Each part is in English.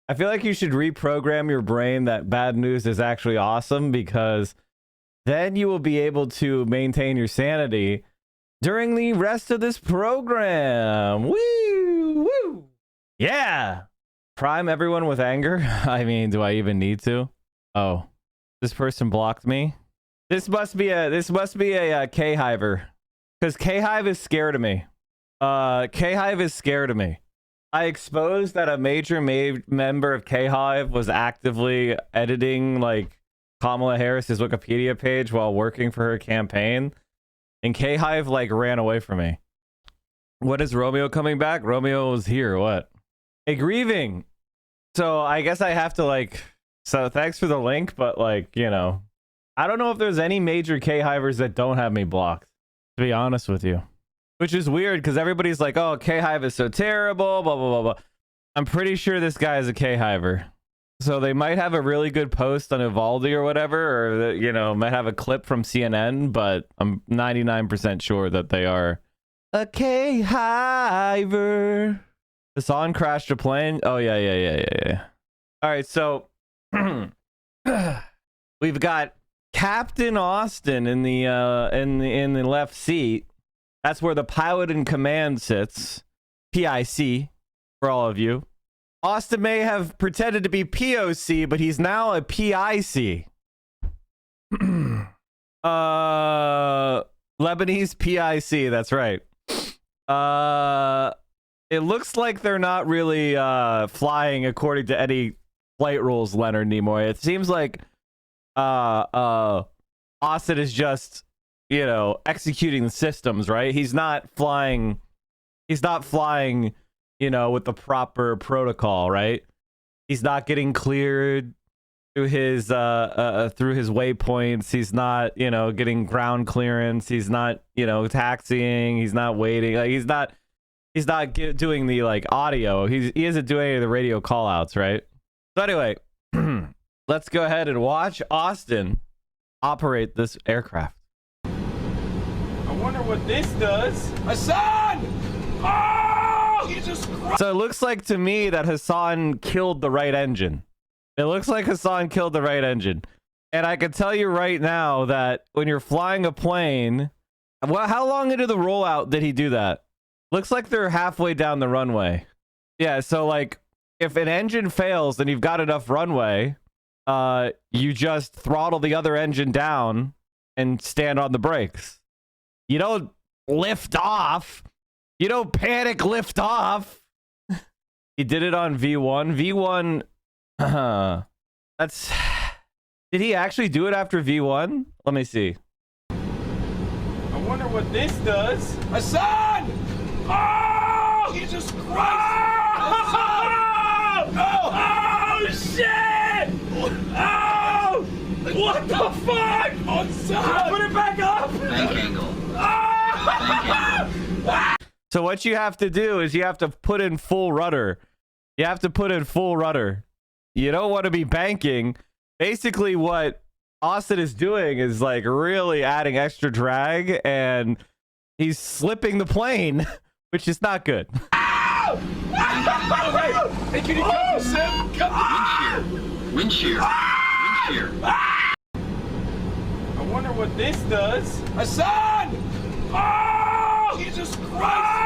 I feel like you should reprogram your brain that bad news is actually awesome, because then you will be able to maintain your sanity during the rest of this program. Woo! Woo! Yeah! Prime everyone with anger? I mean, do I even need to? Oh, this person blocked me. This must be a K-Hiver. Because K-Hive is scared of me. K-Hive is scared of me. I exposed that a major member of K-Hive was actively editing, like, Kamala Harris's Wikipedia page while working for her campaign. And K-Hive, like, ran away from me. What is Romeo coming back? Romeo was here. What? Hey, grieving. So I guess I have to, like... So thanks for the link, but, like, you know... I don't know if there's any major K-Hivers that don't have me blocked, to be honest with you. Which is weird, because everybody's like, oh, K-Hive is so terrible, blah, blah, blah, blah. I'm pretty sure this guy is a K-Hiver. So they might have a really good post on Uvalde or whatever, or, you know, might have a clip from CNN, but I'm 99% sure that they are a K-Hiver. Hasan crashed a plane. Oh, yeah. All right, so we've got Captain Austin in the left seat. That's where the pilot in command sits. PIC for all of you. Austin may have pretended to be POC, but he's now a PIC. Lebanese PIC, that's right. It looks like they're not really flying according to any flight rules, Leonard Nimoy. It seems like Austin is just, you know, executing the systems, right? He's not flying, you know, with the proper protocol, right? He's not getting cleared through his waypoints. He's not, you know, getting ground clearance. He's not, you know, taxiing. He's not waiting. Like, he's not doing the, like, audio. He isn't doing any of the radio call outs, right? So anyway, let's go ahead and watch Austin operate this aircraft. I wonder what this does. Hasan! Oh, Jesus Christ! So it looks like to me that Hasan killed the right engine. It looks like Hasan killed the right engine. And I can tell you right now that when you're flying a plane, well, how long into the rollout did he do that? Looks like they're halfway down the runway. Yeah, so like if an engine fails and you've got enough runway, you just throttle the other engine down and stand on the brakes. You don't lift off. You don't panic lift off. He did it on V1. V1, that's... Did he actually do it after V1? Let me see. I wonder what this does. Hasan! Oh, Jesus Christ! Oh, shit! Oh! What the fuck? Oh, son! Put it back up! Bank angle. So what you have to do is you have to put in full rudder. You have to put in full rudder. You don't want to be banking. Basically what Austin is doing is like really adding extra drag, and he's slipping the plane, which is not good. Ow! Hey, can you come, Sim? Wind shear. I wonder what this does. Hasan! Oh, Jesus Christ!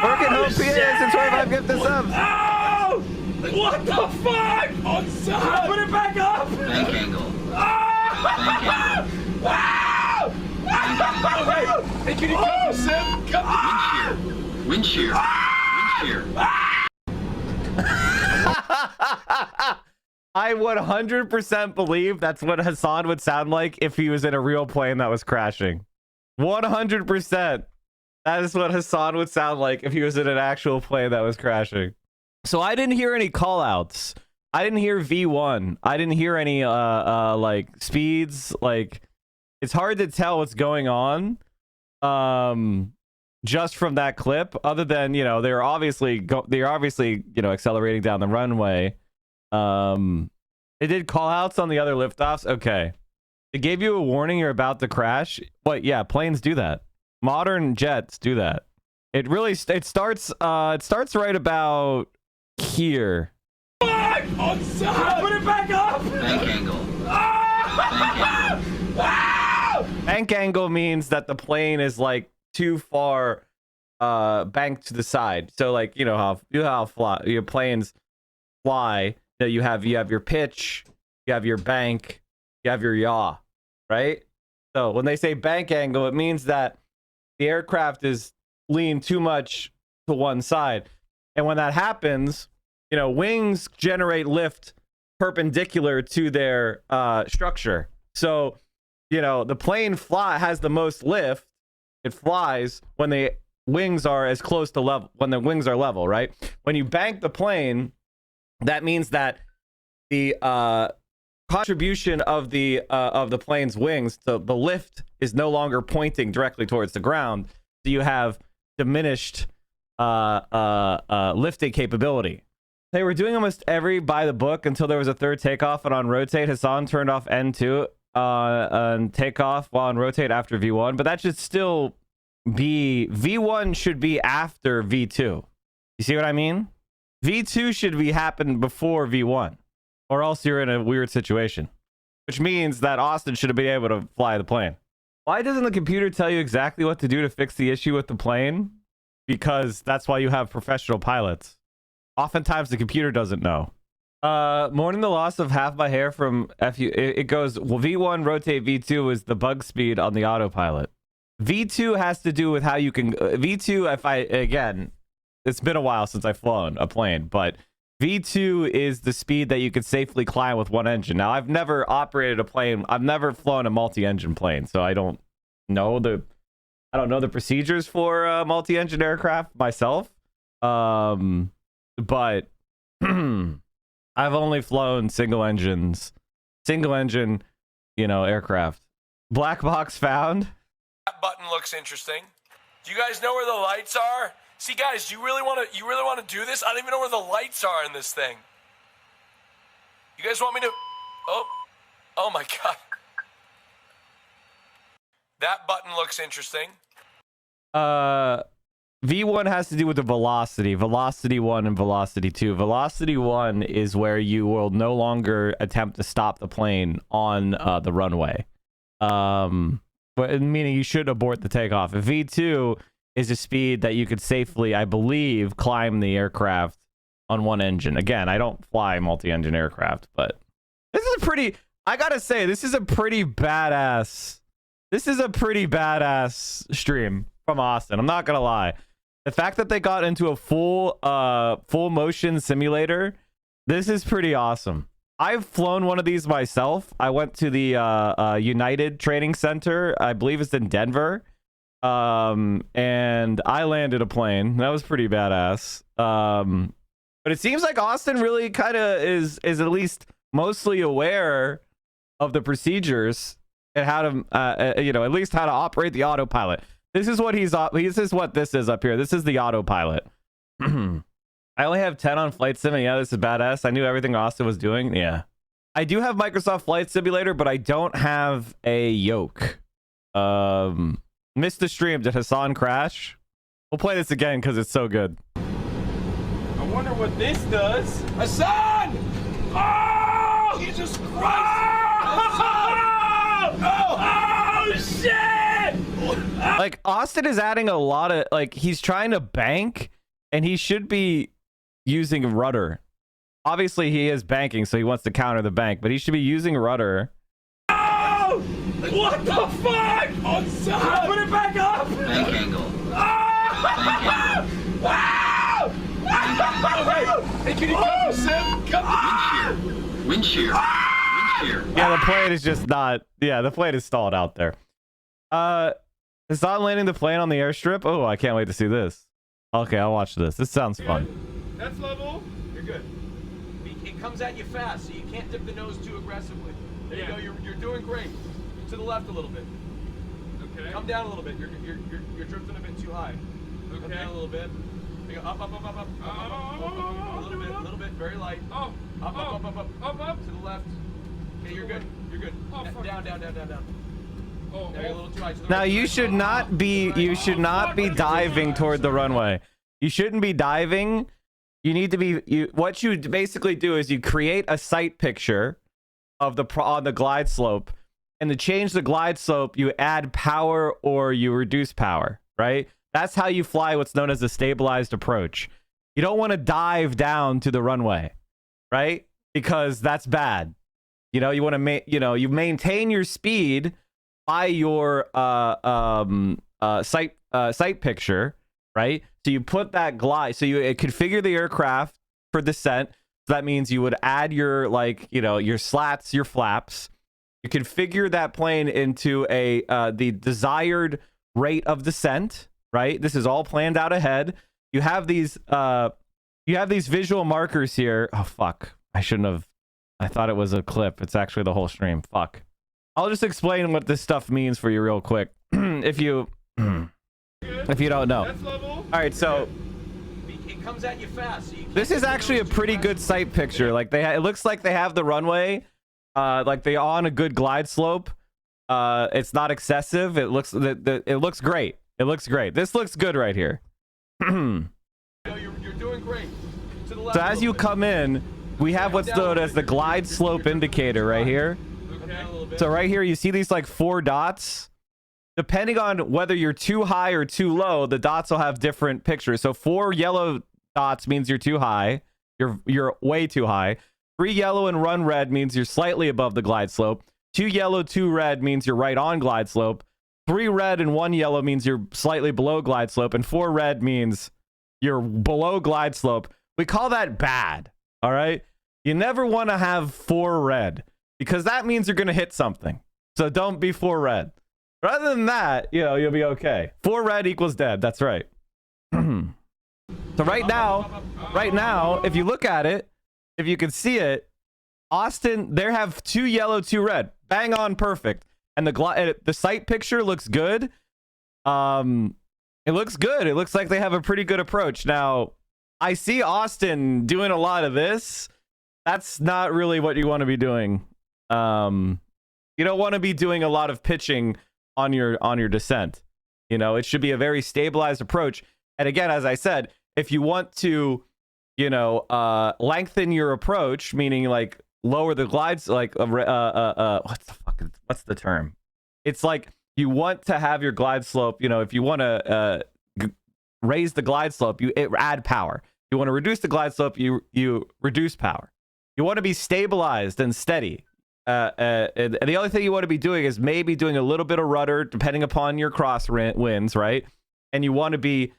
Working home PAs and 25 gift this up. Oh! What the fuck? Oh, son! Put it back up! Bank angle. Hey, can you come, Sim? Wind shear. I 100% believe that's what Hasan would sound like if he was in a real plane that was crashing. 100%. That is what Hasan would sound like if he was in an actual plane that was crashing. So I didn't hear any call outs. I didn't hear V1. I didn't hear any like speeds. Like, it's hard to tell what's going on just from that clip, other than, you know, they're obviously you know, accelerating down the runway. They did call outs on the other liftoffs. Okay. It gave you a warning you're about to crash. What? Yeah, planes do that. Modern jets do that. It really starts right about here. Fuck! On side! Put it back up! Bank angle. Ah! Ah! Bank angle means that the plane is like too far banked to the side. So like you know how your planes fly. You have your pitch, you have your bank, you have your yaw, right? So when they say bank angle, it means that the aircraft is leaned too much to one side. And when that happens, you know, wings generate lift perpendicular to their structure. So, you know, the plane has the most lift. It flies when the wings are as close to level, when the wings are level, right? When you bank the plane, that means that the contribution of the plane's wings, the lift is no longer pointing directly towards the ground. So you have diminished lifting capability. They were doing almost every by the book until there was a third takeoff, and on rotate, Hasan turned off N2 on takeoff while on rotate after V1, but that should still be V1 should be after V2. You see what I mean? V2 should be happen before V1, or else you're in a weird situation, which means that Austin should have been able to fly the plane. Why doesn't the computer tell you exactly what to do to fix the issue with the plane? Because that's why you have professional pilots. Oftentimes the computer doesn't know. Mourning the loss of half my hair from FU. It goes, well, V1 rotate V2 is the bug speed on the autopilot. V2 has to do with how you can V2. Again, it's been a while since I've flown a plane, but V2 is the speed that you could safely climb with one engine. Now, I've never operated a plane. I've never flown a multi-engine plane, so I don't know the procedures for a multi-engine aircraft myself. But I've only flown single engine, aircraft. Black box found. That button looks interesting. Do you guys know where the lights are? See, guys, you really want to do this? I don't even know where the lights are in this thing. You guys want me to? Oh my God. That button looks interesting. V1 has to do with the velocity. Velocity 1 and velocity 2. Velocity 1 is where you will no longer attempt to stop the plane on the runway. But meaning you should abort the takeoff. V2 is a speed that you could safely, I believe, climb the aircraft on one engine. Again, I don't fly multi-engine aircraft, but this is I gotta say, this is a pretty badass stream from Austin. I'm not gonna lie. The fact that they got into a full motion simulator, this is pretty awesome. I've flown one of these myself. I went to the United Training Center. I believe it's in Denver. And I landed a plane. That was pretty badass. But it seems like Austin really kind of is at least mostly aware of the procedures and how to, at least how to operate the autopilot. This is what this is what this is up here. This is the autopilot. I only have 10 on Flight Sim, and yeah, this is badass. I knew everything Austin was doing. Yeah. I do have Microsoft Flight Simulator, but I don't have a yoke. Missed the stream. Did Hasan crash? We'll play this again because it's so good. I wonder what this does. Hasan! Oh! Jesus Christ! Oh, shit! Like, Austin is adding a lot of, like, he's trying to bank, and he should be using rudder. Obviously, he is banking, so he wants to counter the bank, but he should be using rudder. Oh! What the fuck? On side! Put it back up! Bank angle. Hey, can you come, Sim? Come. Wind shear. Yeah, the plane is just not. Yeah, the plane is stalled out there. Hasan landing the plane on the airstrip. Oh, I can't wait to see this. Okay, I'll watch this. This sounds fun. That's level. You're good. It comes at you fast, so you can't dip the nose too aggressively. There you go. You're doing great. To the left a little bit. Okay. Come down a little bit. You're drifting a bit too high. Okay. Come down a little bit. There you go. Up. A little bit. Very light. Up. To the left. Okay, you're good. You're good. Down. Oh, there, a little too high. Now you should not be diving toward the runway. You shouldn't be diving. you need to be, what you basically do is you create a sight picture of on the glide slope, and to change the glide slope, you add power or you reduce power, right? That's how you fly what's known as a stabilized approach. You don't want to dive down to the runway, right? Because that's bad. You know, you want to you maintain your speed by your sight picture, right? So you put that glide, so you configure the aircraft for descent. So that means you would add your your slats, your flaps. You configure that plane into the desired rate of descent, right? This is all planned out ahead. You have these visual markers here. Oh fuck. I shouldn't have. I thought it was a clip. It's actually the whole stream. Fuck. I'll just explain what this stuff means for you real quick. if you don't know. All right, so it comes at you fast. So you this is actually a pretty good sight picture. Like it looks like they have the runway, like they on a good glide slope. It's not excessive. It looks it looks great. It looks great. This looks good right here. You're doing great. To the left So as you come in, we have what's known as the glide slope indicator right here. So right here, you see these like 4 dots. Depending on whether you're too high or too low, the dots will have different pictures. So 4 yellow dots means you're too high. You're way too high. 3 yellow and 1 red means you're slightly above the glide slope. 2 yellow, 2 red means you're right on glide slope. 3 red and 1 yellow means you're slightly below glide slope. And 4 red means you're below glide slope. We call that bad. All right. You never want to have 4 red because that means you're going to hit something. So don't be 4 red. But other than that, you'll be okay. 4 red equals dead. That's right. So right now, if you look at it, if you can see it, Austin, they have 2 yellow, 2 red. Bang on perfect. And the sight picture looks good. It looks good. It looks like they have a pretty good approach. Now, I see Austin doing a lot of this. That's not really what you want to be doing. You don't want to be doing a lot of pitching on your descent. It should be a very stabilized approach. And again, as I said, if you want to, lengthen your approach, meaning like lower the glides, like what's the term? It's like you want to have your glide slope. If you want to raise the glide slope, you add power. You want to reduce the glide slope, you reduce power. You want to be stabilized and steady. And the only thing you want to be doing is maybe doing a little bit of rudder, depending upon your crosswinds, right? And you want to be,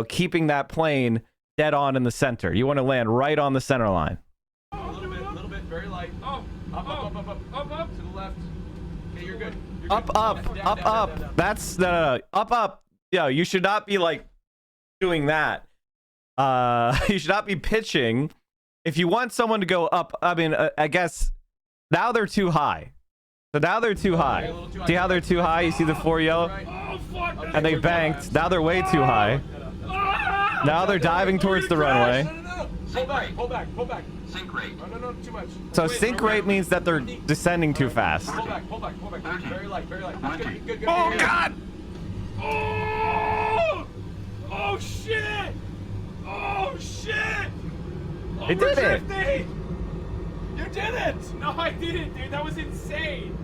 keeping that plane dead on in the center. You want to land right on the center line. A little bit, very light. Up, to the left. Okay, you're good. Up. Down. That's no. Up. Yeah, you should not be like doing that. You should not be pitching. If you want someone to go up, I mean, I guess now they're too high. So now they're too high. See how they're too high? You see the 4 yellow? And they banked. Now they're way too high. Now they're diving towards the runway. No. Pull back. Sink rate. No, too much. So sink rate means that they're descending too fast. Pull back. Very light. Good. Oh, God! Oh, shit! They did it! You did it! No, I didn't, dude. That was insane.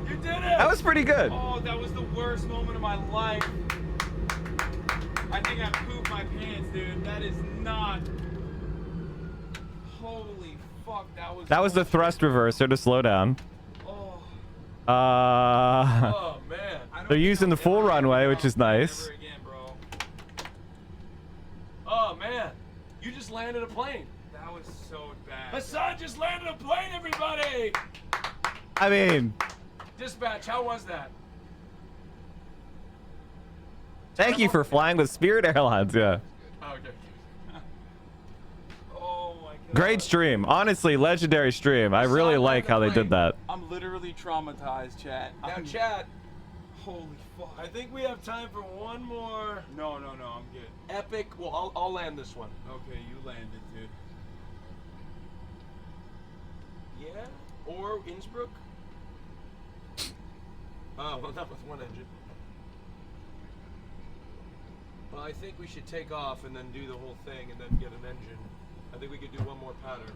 You did it! That was pretty good. Oh, that was the worst moment of my life. I think I pooped my pants, dude. That is not... Holy fuck, That was the thrust reverser to slow down. Oh. Oh, man. They're using the full runway, which is nice. Ever again, bro. Oh, man. You just landed a plane. That was so bad. Hasan just landed a plane, everybody! I mean, Dispatch, how was that? thank you for flying with Spirit Airlines. Yeah. Oh, okay. Oh my god. Great stream. Honestly, legendary stream. I really like how they did that. I'm literally traumatized, chat. Now, chat, Holy fuck. I think we have time for one more No, I'm good. epic. Well, I'll land this one. Okay, you landed, dude. Yeah? Or Innsbruck? Oh, well, not with one engine. Well, I think we should take off and then do the whole thing and then get an engine. I think we could do one more pattern.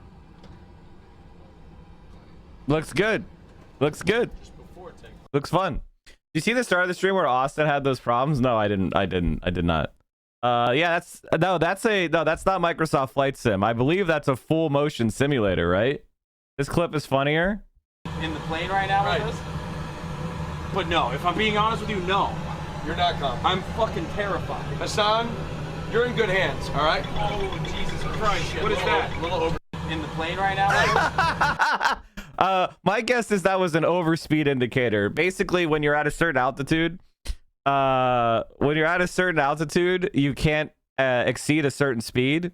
Looks good. Looks good. Just before takeoff. Looks fun. Did you see the start of the stream where Austin had those problems? No, I did not. Yeah, that's not Microsoft Flight Sim. I believe that's a full motion simulator, right? This clip is funnier. In the plane right now Right. with us? But no, if I'm being honest with you, no. You're not confident. I'm fucking terrified. Hassan, you're in good hands, all right? Oh, Jesus Christ. What is that? A little over. In the plane right now with us? My guess is that was an overspeed indicator. Basically, when you're at a certain altitude, you can't exceed a certain speed.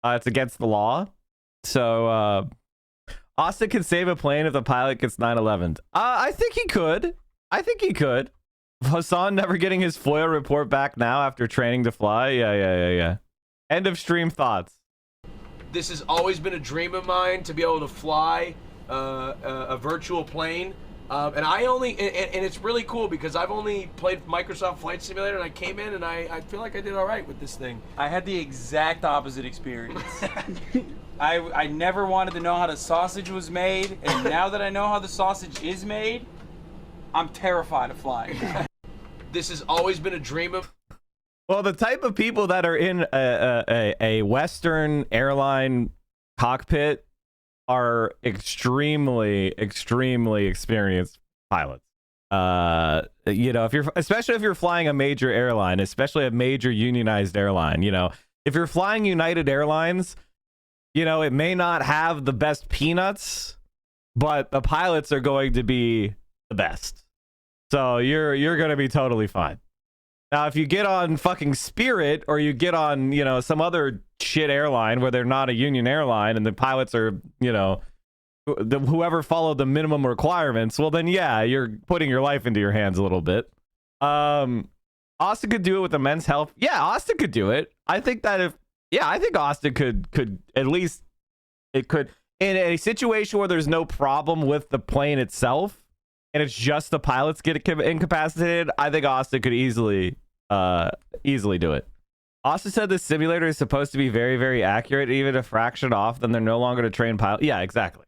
It's against the law. So Austin can save a plane if the pilot gets 9/11. I think he could. Hassan never getting his FOIA report back now after training to fly. Yeah. End of stream thoughts. This has always been a dream of mine to be able to fly a virtual plane. And it's really cool because I've only played Microsoft Flight Simulator, and I came in and I feel like I did all right with this thing. I had the exact opposite experience. I never wanted to know how the sausage was made, and now that I know how the sausage is made, I'm terrified of flying. This has always been a dream of. Well, the type of people that are in a Western airline cockpit are extremely experienced pilots. Especially if you're flying a major airline, especially a major unionized airline. If you're flying United Airlines, it may not have the best peanuts, but the pilots are going to be the best. So you're going to be totally fine. Now, if you get on fucking Spirit or you get on, some other shit airline where they're not a union airline and the pilots are, whoever followed the minimum requirements, well, then, yeah, you're putting your life into your hands a little bit. Austin could do it with the men's health. Yeah, Austin could do it. I think Austin could at least, it could, in a situation where there's no problem with the plane itself and it's just the pilots get incapacitated, I think Austin could easily do it. Austin said this simulator is supposed to be very, very accurate, even a fraction off, then they're no longer to train pilot. Yeah, exactly.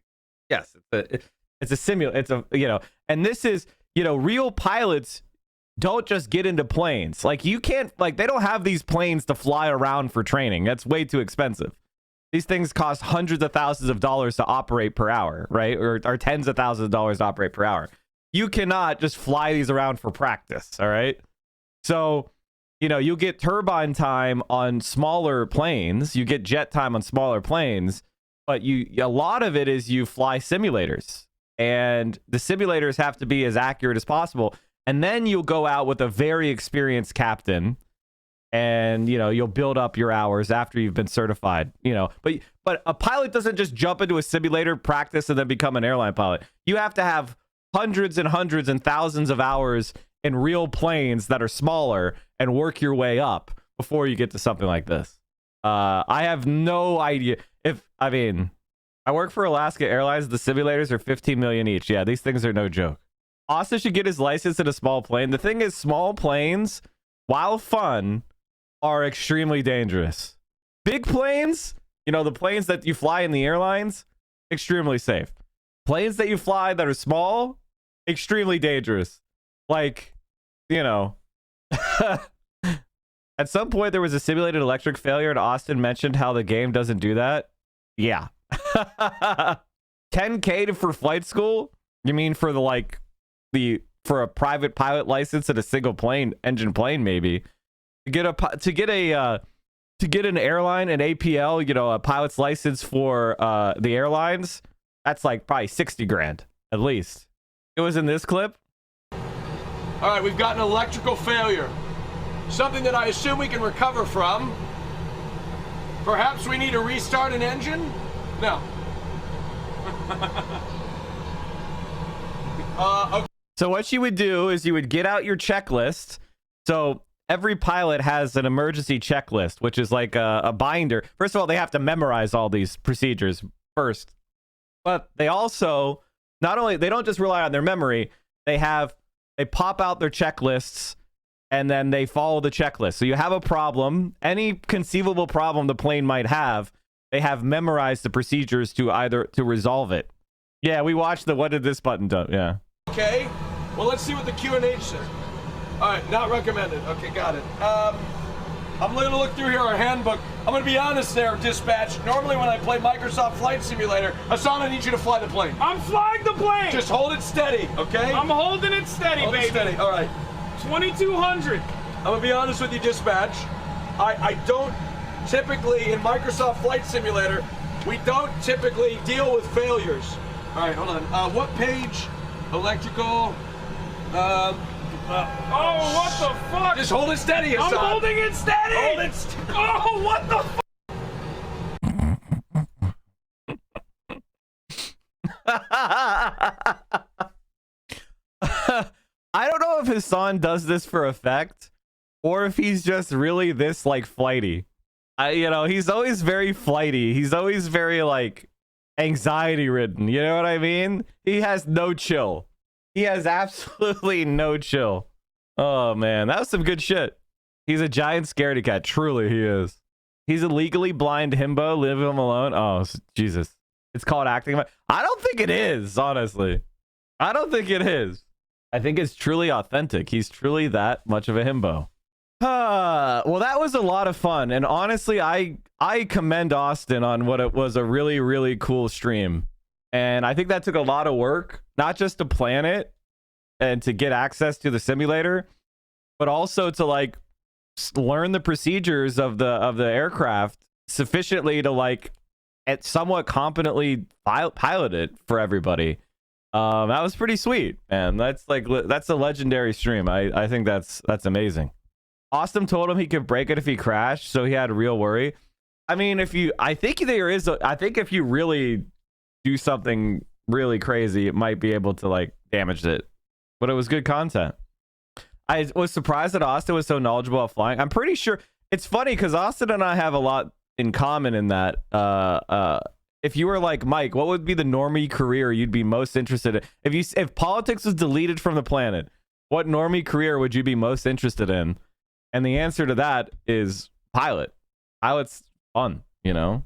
Yes, it's a simulator. And this is, real pilots don't just get into planes. Like, you can't, they don't have these planes to fly around for training. That's way too expensive. These things cost hundreds of thousands of dollars to operate per hour, right? Or tens of thousands of dollars to operate per hour. You cannot just fly these around for practice, all right? So, you'll get turbine time on smaller planes, you get jet time on smaller planes, but a lot of it is you fly simulators, and the simulators have to be as accurate as possible. And then you'll go out with a very experienced captain, and you'll build up your hours after you've been certified. But a pilot doesn't just jump into a simulator, practice, and then become an airline pilot. You have to have hundreds and thousands of hours in real planes that are smaller and work your way up before you get to something like this. I have no idea I work for Alaska Airlines. The simulators are $15 million each. Yeah, these things are no joke. Austin should get his license in a small plane. The thing is, small planes, while fun, are extremely dangerous. Big planes, the planes that you fly in the airlines, extremely safe. Planes that you fly that are small, extremely dangerous. At some point there was a simulated electric failure and Austin mentioned how the game doesn't do that. Yeah. $10K for flight school? You mean for for a private pilot license at a single engine plane, maybe? To get an airline, an APL, a pilot's license for the airlines, that's probably 60 grand at least. It was in this clip. All right, we've got an electrical failure. Something that I assume we can recover from. Perhaps we need to restart an engine? No. Okay. So what you would do is you would get out your checklist. So every pilot has an emergency checklist, which is like a binder. First of all, they have to memorize all these procedures first. But they also, they don't just rely on their memory. They pop out their checklists and then they follow the checklist. So you have a problem, any conceivable problem the plane might have, they have memorized the procedures to resolve it. Yeah, we watched the what did this button do? Yeah. Okay. Well, let's see what the Q&H says. All right, not recommended. Okay, got it. I'm going to look through here our handbook. I'm going to be honest there, dispatch. Normally when I play Microsoft Flight Simulator, Hasan, I need you to fly the plane. I'm flying the plane. Just hold it steady, okay? I'm holding it steady, hold baby. It steady. All right. 2200. I'm going to be honest with you, dispatch. I don't typically, in Microsoft Flight Simulator, we don't typically deal with failures. All right, hold on. What page? Electrical. Oh, what the fuck? Just hold it steady, Hasan. I'm holding it steady. Hold it Oh, what the fuck? I don't know if Hasan does this for effect or if he's just really this like flighty. You know, he's always very flighty. He's always very like anxiety ridden. You know what I mean? He has no chill. He has absolutely no chill. Oh man, that was some good shit. He's a giant scaredy cat. Truly, he is. He's a legally blind himbo. Leave him alone. Oh Jesus! It's called acting. I don't think it is. Honestly, I don't think it is. I think it's truly authentic. He's truly that much of a himbo. Well, that was a lot of fun, and honestly, I commend Austin on what it was a really, really cool stream. And I think that took a lot of work, not just to plan it and to get access to the simulator, but also to like learn the procedures of the aircraft sufficiently to like somewhat competently pilot it for everybody. That was pretty sweet, man. That's a legendary stream. I think that's amazing. Austin told him he could break it if he crashed, so he had a real worry. I mean, I think if you really do something really crazy, it might be able to like damage it, but it was good content. I was surprised that Austin was so knowledgeable about flying. I'm pretty sure it's funny because Austin and I have a lot in common in that if you were like Mike, what would be the normie career you'd be most interested in? If politics was deleted from the planet, what normie career would you be most interested in? And the answer to that is pilot. Pilot's fun, you know.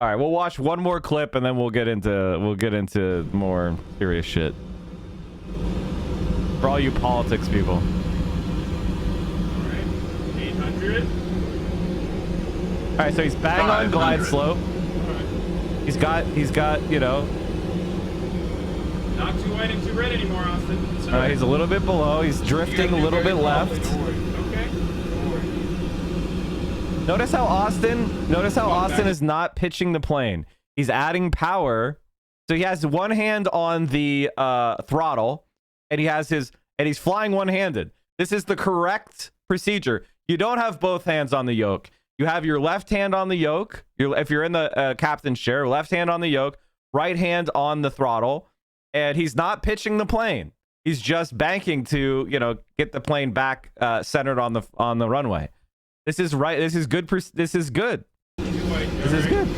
All right, we'll watch one more clip and then we'll get into more serious shit. For all you politics people. All right, 800. All right, so he's bang on glide slope. He's got, you know. Not too white and too red anymore, Austin. All right, he's a little bit below. He's drifting a little bit left. Okay. Notice how Austin is not pitching the plane. He's adding power. So he has one hand on the throttle, and he's flying one-handed. This is the correct procedure. You don't have both hands on the yoke. You have your left hand on the yoke. If you're in the captain's chair, left hand on the yoke, right hand on the throttle, and he's not pitching the plane. He's just banking to, you know, get the plane back centered on the runway. This is right. This is good. This is good. This is good.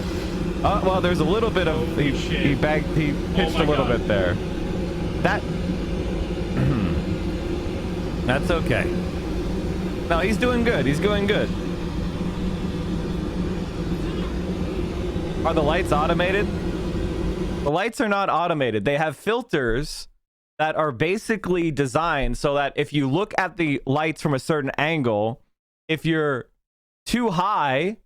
Well, there's a little bit of he pitched a little bit there. That's okay. No, he's doing good. He's going good. Are the lights automated? The lights are not automated. They have filters that are basically designed so that if you look at the lights from a certain angle, if you're too high,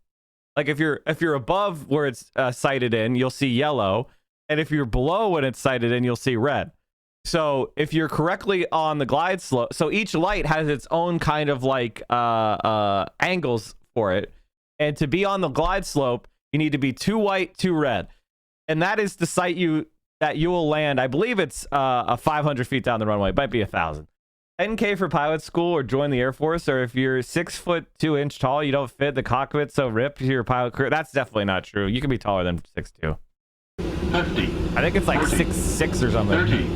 like if you're above where it's sighted in, you'll see yellow, and if you're below when it's sighted in, you'll see red. So if you're correctly on the glide slope, so each light has its own kind of like angles for it, and to be on the glide slope, you need to be too white, too red, and that is the sight that you will land. I believe it's 500 feet down the runway. It might be 1,000. 10K for pilot school or join the Air Force, or if you're 6'2" tall, you don't fit the cockpit, so rip to your pilot career. That's definitely not true. You can be taller than 6'2". 50. I think it's like 6'6" or something. 30.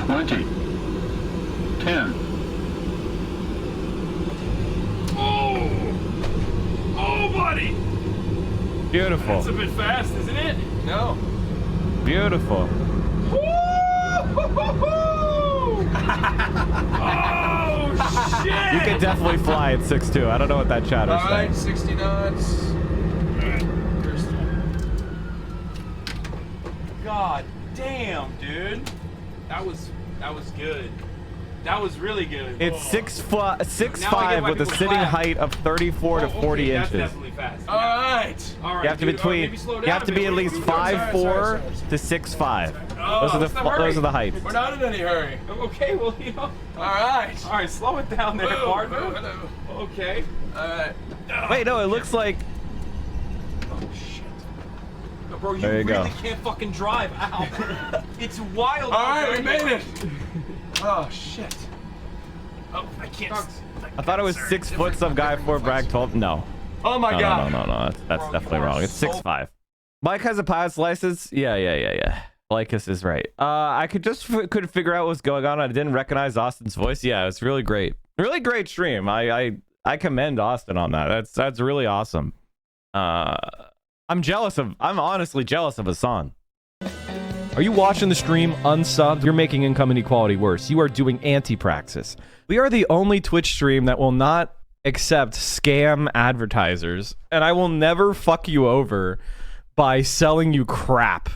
20. 10. Oh, buddy. Beautiful. That's a bit fast, isn't it? No. Beautiful. Oh! You can definitely fly at 6.2. I don't know what that chatter's All right, saying. 60 knots. God damn, dude. That was good. That was really good. It's 6'5" Now I get why with a people sitting clap. height of 34 to 40 That's inches. definitely fast. All right. All right. You have to dude. between. Maybe slow You down have to a be bit. at What are least you doing? 5'4" sorry. to 6'5". Oh, Those are what's the hurry? those are the heights. We're not in any hurry. Okay, well, you know. All right. All right, slow it down there, Whoa, partner. whoa, hello. Okay. All right. Wait, no, it looks like. Oh shit. No, bro, you, There you really go. can't fucking drive. Ow. It's wild. All out right, we there. made it. Oh shit. Oh, I can't. I thought it was 6 foot. Some guy 4 brag 12. No. Oh my No, god. no. That's Bro, definitely you are wrong. It's so- 6'5". Mike has a pilot's license. Yeah. Lycus is right. I couldn't figure out what's going on. I didn't recognize Austin's voice. Yeah, it's really great. Really great stream. I commend Austin on that. That's really awesome. I'm honestly jealous of Hasan. Are you watching the stream unsubbed? You're making income inequality worse. You are doing anti-praxis. We are the only Twitch stream that will not accept scam advertisers, and I will never fuck you over by selling you crap